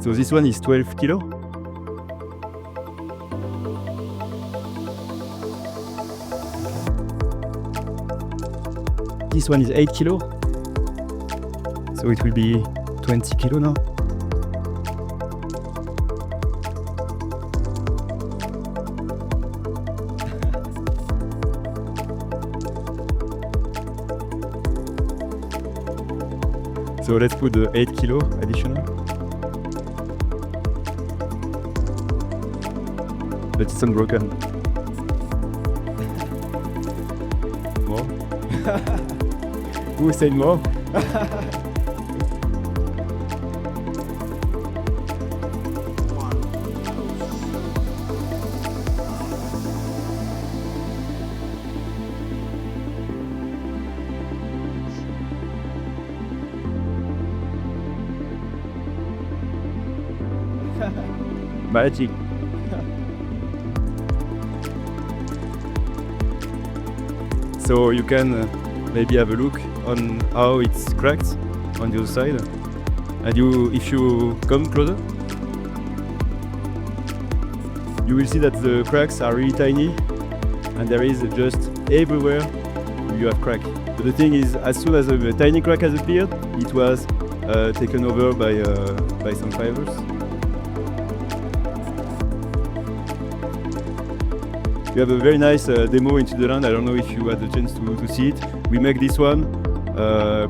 So this one is 12 kilo. This one is 8 kilo. So it will be 20 kilo now. So let's put the 8 kilo additional. But it's unbroken. More? Who said more? Magic. So you can maybe have a look on how it's cracked on the other side. And if you come closer, you will see that the cracks are really tiny and there is just everywhere you have crack. But the thing is, as soon as a tiny crack has appeared, it was taken over by some fibers. We have a very nice demo in Switzerland. I don't know if you had the chance to see it. We make this one,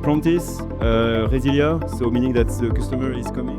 Practice, Resilia, so meaning that the customer is coming.